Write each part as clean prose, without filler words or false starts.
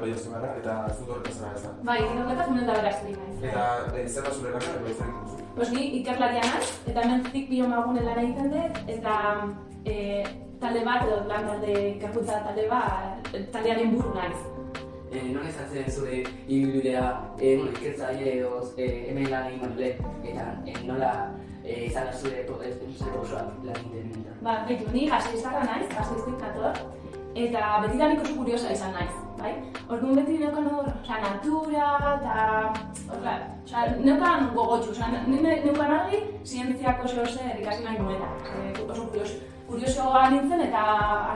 Baio zemara, eta zut horretaz zara ez da. Bai, horretaz nuen da berazteri naiz. Eta zer da zure lana, edo zer egiten zu? Pues ni ikerlaria naiz, eta hemen biomagunen lan egiten dut, eta talde bat, edo lan talde ikerkuntza talde bat, taldearen buru naiz. Nola izan zen zure ibilbidea ikertzaile edo hemen lan egin manule, eta nola izan da zure pausoak lan egiten? Ba, behitu, ni Gasteiztarra naiz, Gasteiztik nator, eta betidanik oso kuriosa izan naiz, bai? Orduan beti neukan hor, natura, eta neukan gogotxu, neukan argi zientziako zer ikasi nahi nuela. Oso kuriosoa nintzen eta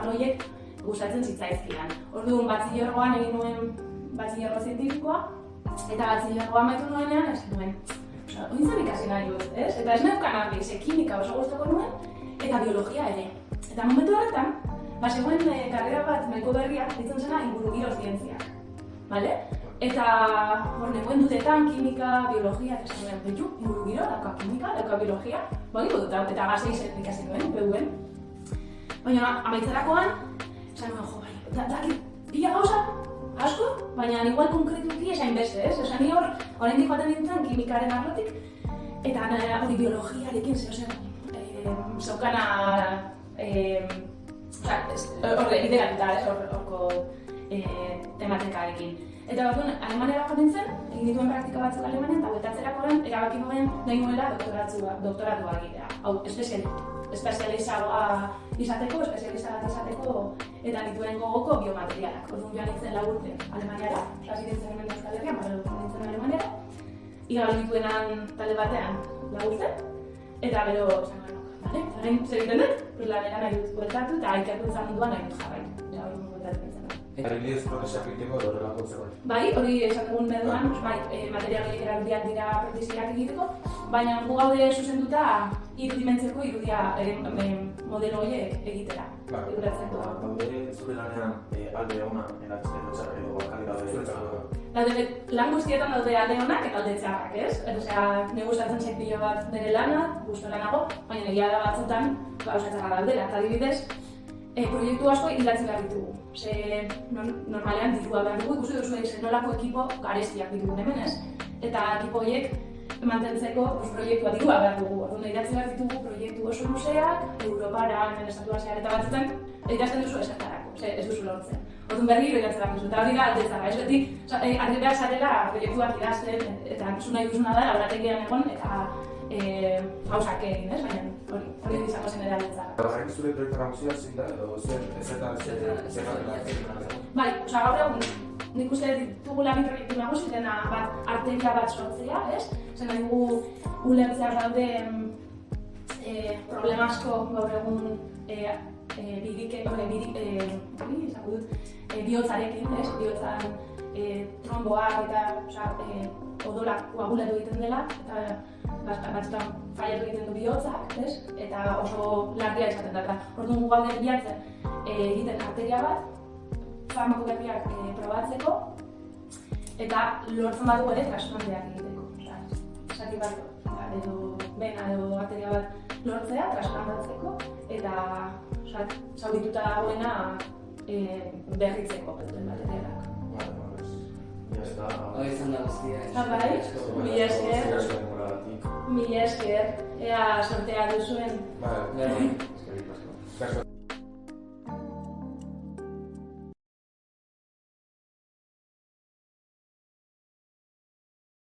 anoiek gustatzen zitzaizkidan. Orduan batzilergoan egin nuen batzilergo zientifikoa, eta batzilergoa amaitu nuenean, esan nuen, ointzen ikasi nahi dut, ez? Eta ez neukan argi, ze kimika oso gustoko nuen, eta biologia ere. Eta momentu horretan, zegoen karrera bat nahiko berria, ditzen zena ingurugiro zientziak, bale? Eta hor nengoen dutetan, kimika, biologia, eta esan duen, betu, ingurugiro, dauka kimika, dauka biologia, bagiko dut, eta Gasteizen ikasi nuen, PUen. Baina amaitzerakoan, esan nuen, jo, bai, dakit, pila gauza, asko, baina igual konkretuki esain beste, ez? Esan ni hor, oraindik joaten nintzen kimikaren arlotik, eta hori biologiarekin zeukana, horre, bideratuta, horko tematikarekin. Eta batuen, Alemaniara joan nintzen, egin dituen praktika batzuk Alemanian, eta bueltatzerakoan erabaki nuen nahi nuela doktoratua egitea. Hau, espezializagoa izateko, eta dituen gogoko biomaterialak. Orduan joan nintzen 4 urte Alemaniara, hasi nintzen hemen Euskal Herrian, nintzen Alemaniara, igabe dituenan talde batean 4 urte, eta gero, bale, orain zer egiten dut, lanera nahi dut bueltatu eta ikerkuntza munduan nahi dut jarraitu. Eta hori bueltatu nintzen. Adibidez, progresak egiteko edo horrelako zegoen? Bai, hori esan dugun moduan, materialek erabildiak dira proteziak egiteko, baina gu gaude zuzenduta irudimentziako modelo horiek egitera. Irudiratzen du. Daude zure lanean alde ona eratzen txarra edo bakarrik daude zuretzako? Lan guztietan daude alde onak eta alde txarrak, ez? Osea, ne gustatzen zait pilo bat nire lana, gustora nago, baina egia da batzutan gauza txarra daudela. Eta adibidez, proiektu asko hilatzen behar ditugu. Normalean dirua behar dugu, ikusi duzu nolako ekipo garestiak ditugu hemen, ez? Eta ekipo horiek mantentzeko proiektua dirua behar dugu. Orduan hilatzen behar ditugu proiektu oso luzeak, Europara, hemen estatuan zehar eta batzutan, idazten duzu esatarako, ez duzu lortzen. Orduan berriro hilatzen behar duzu, eta hori da aldetzara, ez beti, argi behar zarela proiektuak idazten, eta duzu nahi duzuna da, laborategian egon, eta gauzak egin, ez? Baina hori izango zen ere aldetzara. Horrek zure proiektu guztia zein da, edo zer Bai, gaur egun, nik uste ditugula bi proiektu nagusi, dena bat arteria bat sortzea, ez? Zer nahi dugu ulertzea dauden problema asko gaur egun bihotzarekin, ez? Bihotzan tromboak eta odorak koagulatu egiten dela, eta batzutan fallatu egiten du bihotzak, ez? Eta oso larria izaten da. Orduan gu gaude bilatzen egiten arteria bat, farmako berriak probatzeko, eta lortzen badugu ere transplanteak egiteko. Zati bat, edo bena edo arteria bat lortzea, transplantatzeko, eta zaurituta dagoena berritzeko duten materialak. Hori izan da guztia. Bai, mila esker, ea sortea duzuen. Bai,